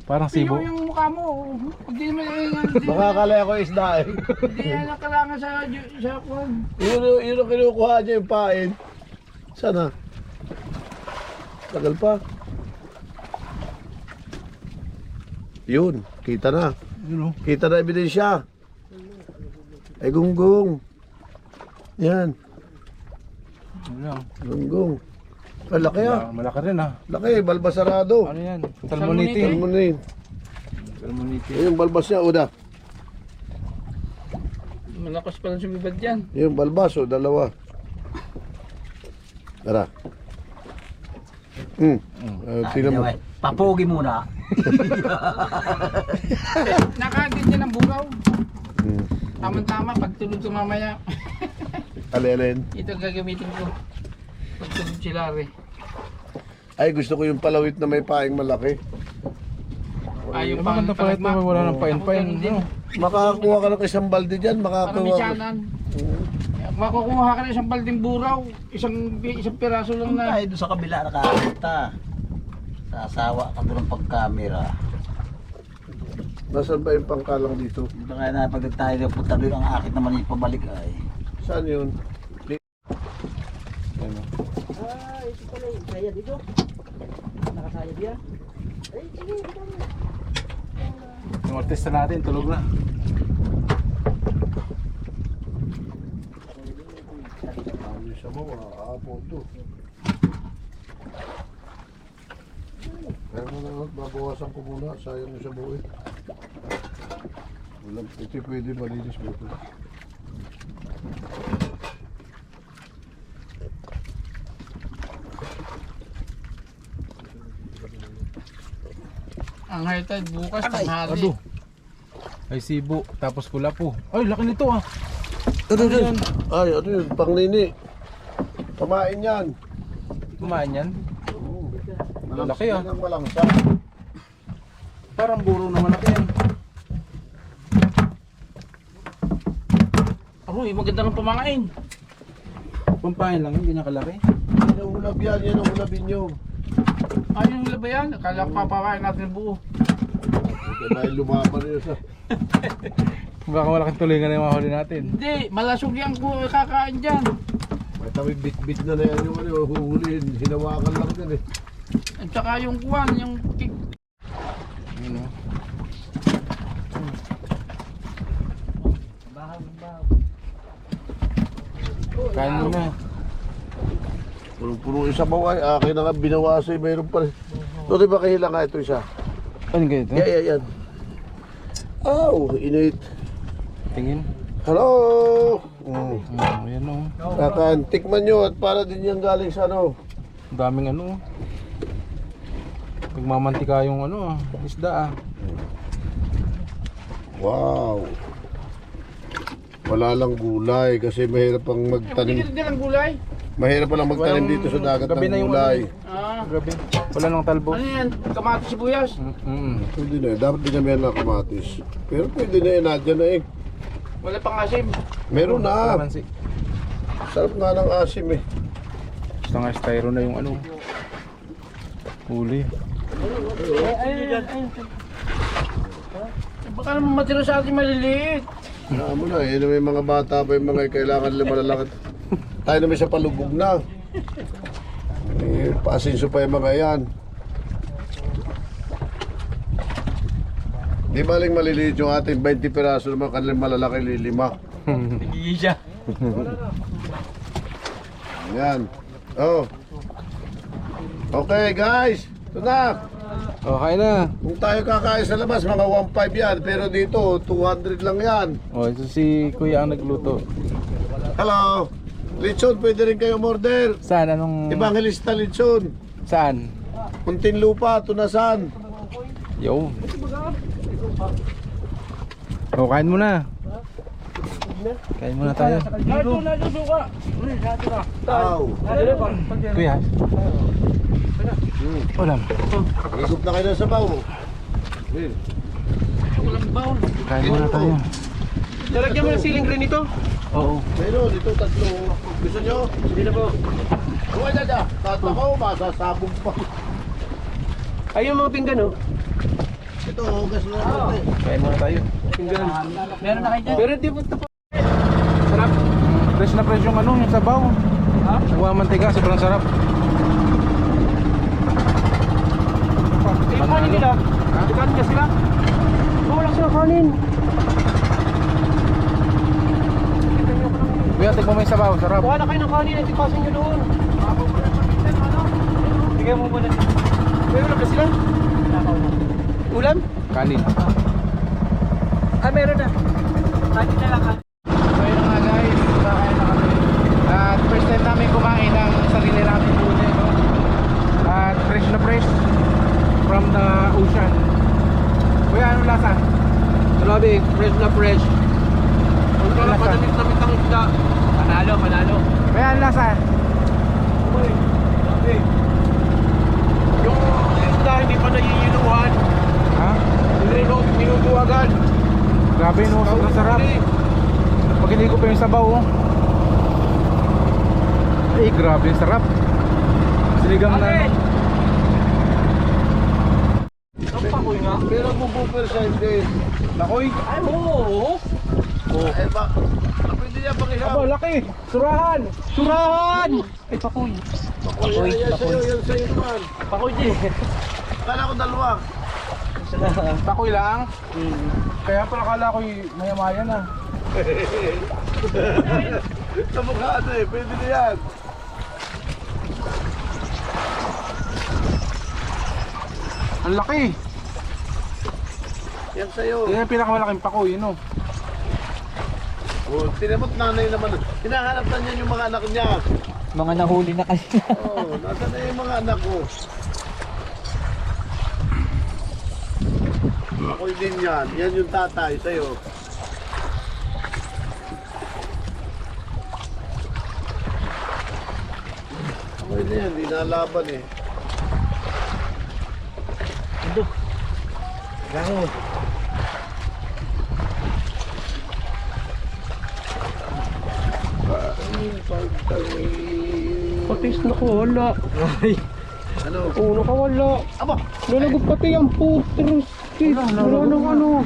Parang Piyo sibo. yung mukha mo. Hindi naman Baka akala ko isda eh. hindi yan nakalangan sa kwan. Yun ang kinukuha niya yung pain. Sana. Tagal pa. Yun, kita na. Yun, oh. Kita na ebidensya. Ay gunggong. Yan, Yun lang. gunggong. Ay, laki ah. Malaki rin ah. Laki, balbasarado. Ano yan? Salmonite. Salmonin. Salmonite. Yung balbas niya, Uda. Malakas pala sumibad yan. Yung balbas, o, dalawa. Tara. Tingnan mo. Papogi muna. Nakagit niya ng bugaw. Hmm. Tama-tama, pagtulog ko mamaya. Alelen. Ito ang gagamitin ko. Pagtulog si Larry. Ay, gusto ko yung palawit na may paing malaki. Ay, yung Maganda pala ito. Wala ng pain-pain. din. No? Makakakuha ka ng isang balde dyan. Para Makakakuha ka. misyanan. Makukuha ka na isang balding buraw. Isang piraso lang na. Tayo doon sa kabila nakakita. Sasawa ka doon ng pagkamera. Nasaan ba yung pangkalang dito? Baka na pag tayo punta doon ang akit naman yung pabalik ay. Saan yun? Ito pala yung saya dito. Nakasaya diya. Yung artista natin, tulog na. Ano siya mo? Apo to. Kaya mo na, babawasan ko muna. Sayang yung sabaw eh. Walang, ito pwede malinis mo ito. Ang high tide bukas, tanghali. Ado. Ay sibo, tapos pula po. Ay, laki nito ah. Ano yun? Ay, ano yun? Pangnini. Pamain yan. Kumain yan. Malaki ah. Yan ang malangsa. Parang buro na malaki yan. Aroy, maganda ng pamakain. Pampain lang yun, hindi niya kalaki. Yan ang ulab yan. Yan ang ulabin nyo. Ay, yung laba yan. Akala ko papakain natin buo. Dahil lumaban yun sa... Baka malaking tulingan na yung mga huli natin. Hindi, malasog yan ko kakain dyan. May tawid bit-bit na yan yung ano, huhulihin. Hinawakan lang yan eh. At saka yung kuwan, yung Yun oh. Kain mo na. Punong-puno yung sabaw ay akin na nga binawasay. Mayroon pa rin. Ito di ba kahila nga ito isa? Ano kayo ito? Yan. Aw, init. Tingin. Hello! Ayan oh. Kakan, tikman nyo at para din yan galing sa ano. Ang daming ano oh. Nagmamantika yung ano ah, isda ah. Wow! Wala lang gulay kasi mahirap pang magtanim. hindi lang gulay. Mahirap palang magtanim Walang- dito sa dagat gabi na ng yung gulay. Ah, Grabe. Wala nang talbo. ano yan? Kamatis sibuyas. Pwede na eh. Dapat din kami ng kamatis. Pero pwede na eh. Nadyan na eh. Wala pang asim. Meron na. Kalamansi. Sarap nga ng asim eh. Basta nga styro na yung ano. Huli. Baka naman matira sa atin maliliit. Alam mo na eh. May mga bata pa yung mga kailangan nila malalakad. Tayo naman sa palubog na. Eh, paasinso pa yung mga yan. Di baling maliliit yung ating 20 piraso naman kanilang malalaki lilima. Nagiging siya. Yan. Oh. Okay guys. Ito na. Okay na. Kung tayo kakain sa labas, mga 1.5 yan. Pero dito, 200 lang yan. Oh, ito si Kuya ang nagluto. Hello. Lechon, pwede rin kayo order. Saan? Anong... Evangelista Lechon. Saan? Muntinlupa, Tunasan. Yo. Oh, kain muna. Kain muna tayo. Ito suka. Tao. Kuya. Ulam. Higup na kayo ng sabaw. Walang baon. Kain muna tayo. Nalagyan mo ng siling green ito? Oo. Meron, ito tatlo. Gusto nyo? Hindi na po. Huwag na dyan. Tatlo ko, masasabog pa. Ay, yung mga pinggan oh. Ito, hugas na natin. Kain muna tayo. Meron na kayo dyan? Pero di mo ito pa. Sarap. Fresh na fresh yung ano, yung sabaw. Ha? Nagmamantiga, sobrang sarap. Yung kanin nila. Kanin niya sila. Wala sila kanin. Kuya, tigmo mo yung sabaw, sarap. Wala kayo ng kanin. Itipasin nyo doon. Bigyan mo muna. May ulam na sila? Ulam? Kanin. Ah, meron na. Kanin na lang ka. So yun nga guys, kakain na kami. At first time namin kumain ng sarili namin huli, no? At fresh na fresh from the ocean. Kuya, anong lasa? Grabe, fresh na fresh. Ang Ano sarap, lasa? manamit-namit ang isda. Panalo, panalo. Kuya, anong lasa? Uy, grabe. Yung isda hindi pa nayiyinuhan. Ha? Minuto agad. Grabe no, sobrang sarap. Pag hindi ko pa yung sabaw, oh. Ay, grabe yung sarap. Sinigang na ano. Pakoy nga. Pero pupupercent din. Nakoy. Ay, oo. Eh, pwede niya pakihaw. Aba, laki. Surahan. Surahan! Ay, pakoy. Pakoy, yan sa'yo, yan sa'yo naman. Pakoy, G. Kala ko dalawa. Takoy lang. Kaya pala kala ko maya-maya na. Sa mukha ano eh, pwede na yan. Ang laki. Yan sa'yo. Yan yung pinakamalaking pakoy, yun oh. Oh, tinamot nanay naman. Hinahanap na niya yung mga anak niya. Mga nahuli na kasi. Oh, nasa na yung mga anak ko. Ako'y din yan. Yan yung tatay sa'yo. Ako'y na yan. Di nalaban eh. Gango. Patis nakawala. Ano? Oo, nakawala. Aba! Nalagog pati ang putros. Wala nang ano.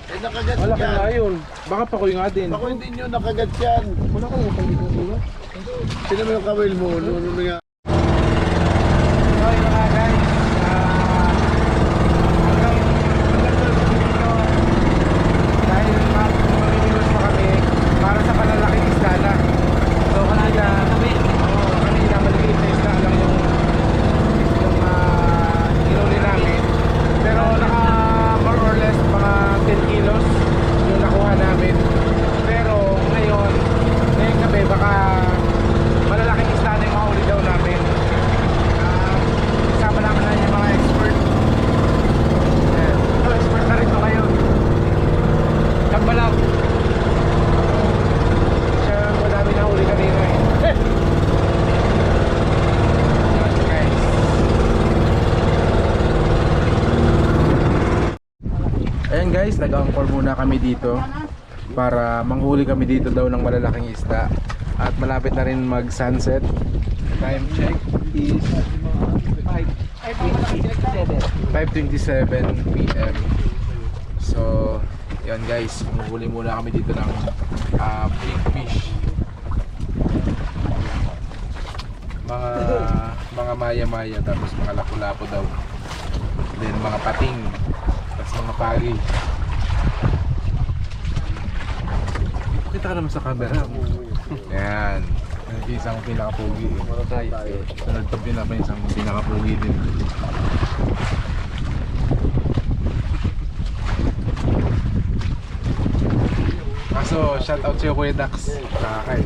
Eh nakagat Malaki yan. nga yun. Baka pakoy nga din. Ako'y din yun. Nakagat yan. Wala ka nang dito. Sino mo yung kawil mo? Ano nga? So yun nga guys. Dahil mamimigos pa kami para sa palalaking isda na. So kanina, kanina maliit na isda lang yung hinuli namin. Pero naka more or less mga 10 kilos yung nakuha namin. Pero ngayon gabi baka malalaking isda na yung mahuli daw namin. Kasama namin na yung mga expert. Ayan. Ito, expert na rin ito ngayon. Kambalang. Siya madami na huli kanina eh. Guys. Ayan guys, nag-anchor muna kami dito para manghuli kami dito daw ng malalaking isda. At malapit na rin mag-sunset. Time check is 5:27 PM. So, yun guys, manghuli muna kami dito ng big fish. Mga maya-maya, tapos mga lapu-lapu daw. Then mga pating, tapos mga pagi. Kita ka naman sa camera. Yan. Yung isang pinakapugi. Sunod pa isang pinakapugi din. Kaso, shoutout sa'yo Kuya Dax. Kakay.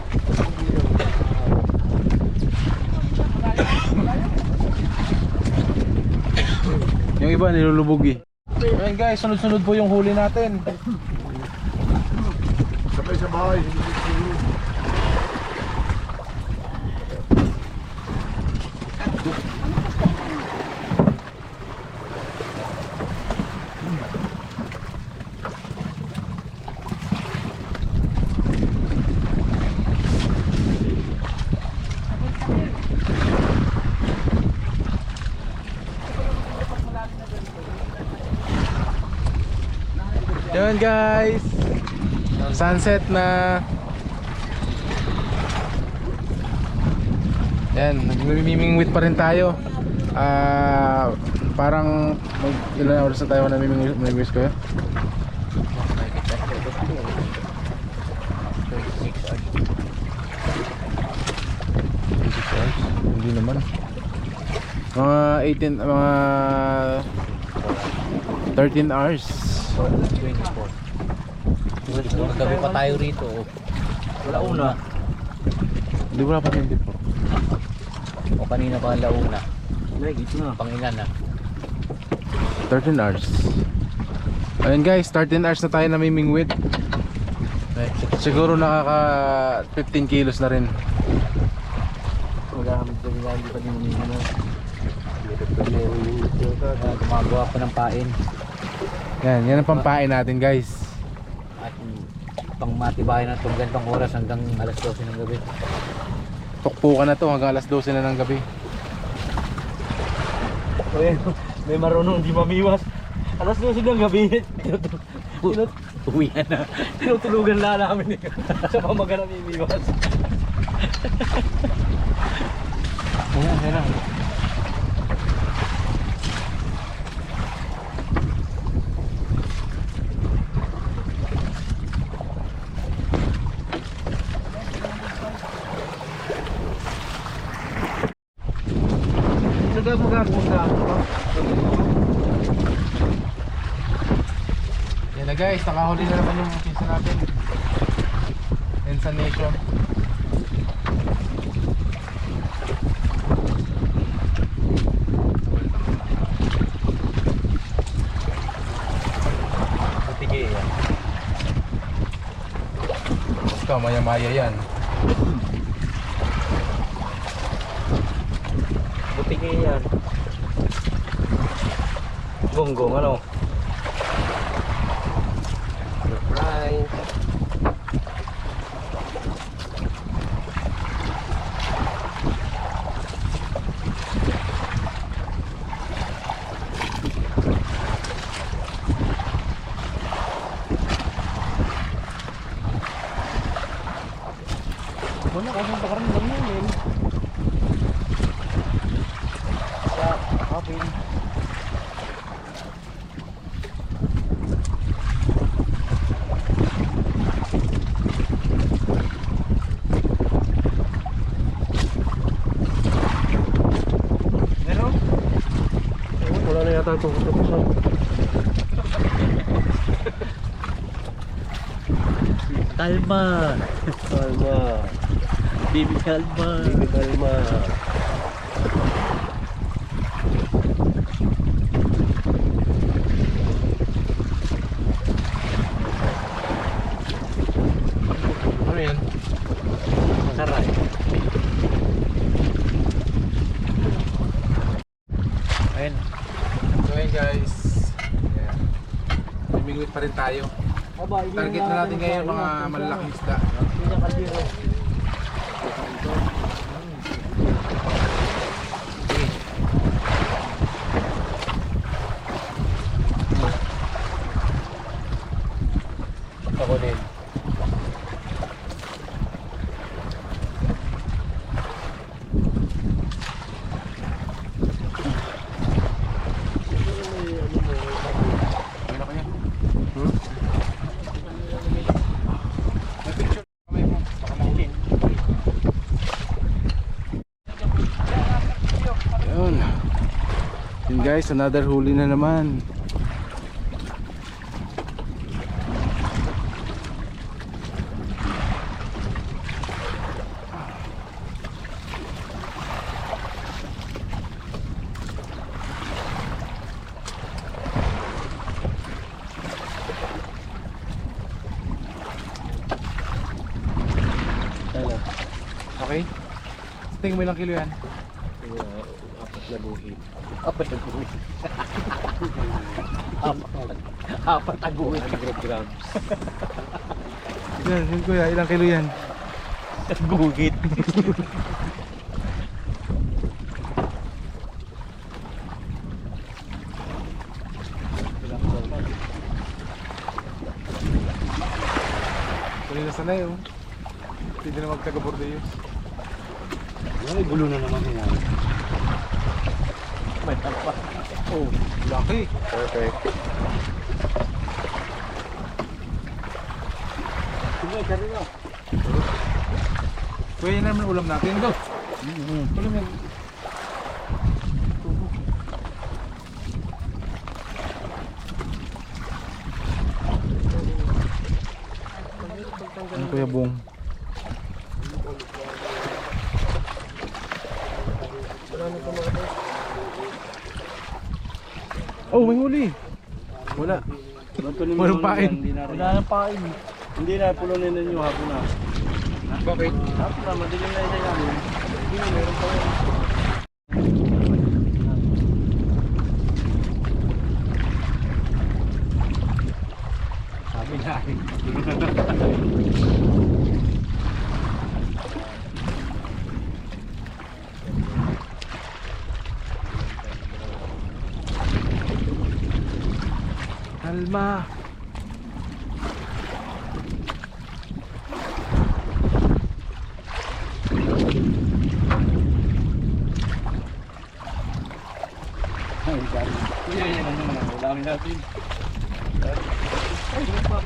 Yung iba nilulubog eh. Ayan guys, sunod-sunod po yung huli natin. Sabay sa bahay. Ayan guys, sunset na. Ayan, nagmimingwit pa rin tayo. Parang ilan oras na tayo namimingwit ko. 26 hours? Hindi naman. Mga 13 hours. 24. Maggabi pa tayo rito. Wala una. Hindi wala pa 24. O kanina pa ang launa. Nagit na. Pangilan na. 13 hours. Ayun guys, 13 hours na tayo namimingwit. Siguro nakaka 15 kilos na rin. Magamit ko nila, hindi pa din umiinom. Gumagawa pa ng pain. Yan ang pampain natin guys. At pang matibayan ng tunggan pang oras hanggang alas 12 ng gabi. Tukpukan na to hanggang alas 12 na ng gabi. May marunong di mamiwas. Alas 12 ng gabi. Uwi na. Tinutulugan lang namin eh. Sa pamaga na mimiwas. Ayan. Saan magagawa Yan na guys, nakahuli na naman yung pizza natin. Ensanation. Butige yan. Basta maya-maya yan. Butige yan. Gonggong ano? Surprise! Wala kasi pakaramdam yun yun. Sa kapin. Meron? Wala na yata itong katapusan. Kalma. Kalma. Baby kalma. Baby kalma. Ano yan? Masarap. Ayun. So yun guys. Ayan. Namimingwit pa rin tayo. Target na natin ngayon mga malalaking isda. Ako din. Ano kaya? May picture kamay mo. Baka mahulin. Ayun. Yun guys, another huli na naman. Okay? Tingin mo ilang kilo yan? Apat na buhit. Apat na guhit. Apat na guhit. 100 grams. Yan, yun kuya, ilang kilo yan? Guhit. Panay oh. Pwede na magtaga-Bordeaux. Ay, gulo na naman yan. May talpa. Oh, laki. Perfect. Sige, karino. Kuya, yun naman ulam natin. Go! Ulam yan. Ano Kuya Bong? Oh, may huli. Wala. Walang pain. Wala nang pain. Hindi na, pulunin ninyo hapon na. Bakit? Hapon na, madilim na isa namin. Hindi na, meron pa rin. Sabi natin. Kalma. Yan ang naman ang ulamin natin. Ay, ano pa?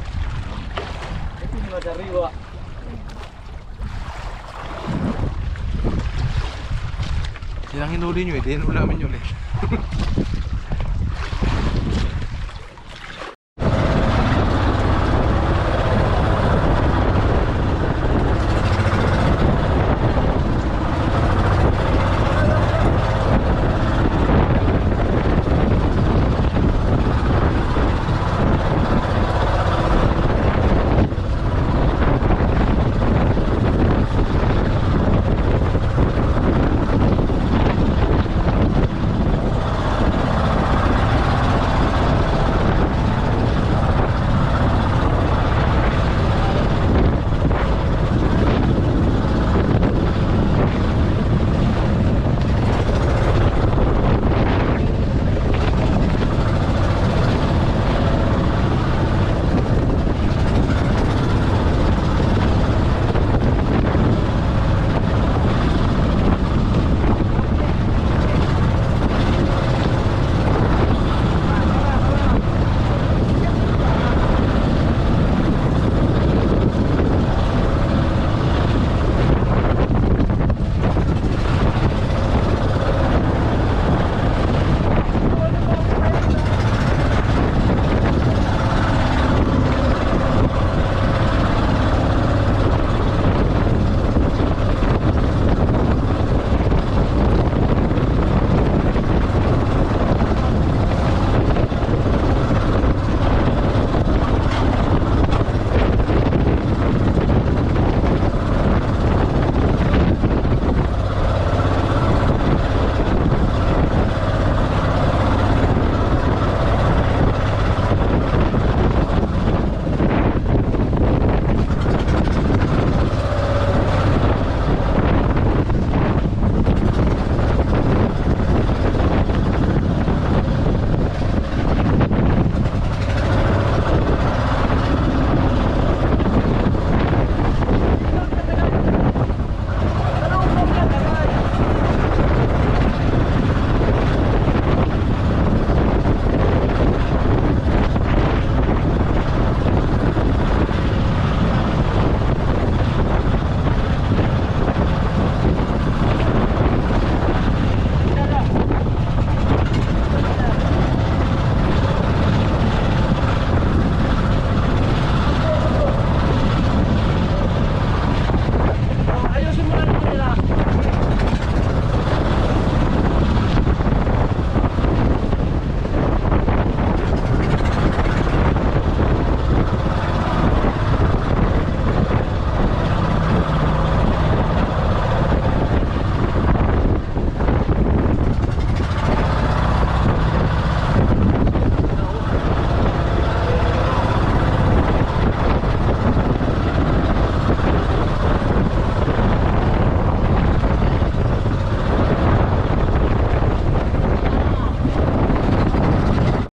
Ito yung madariwa. Yan ang hinuli nyo eh. Di yan ulamin nyo ulit.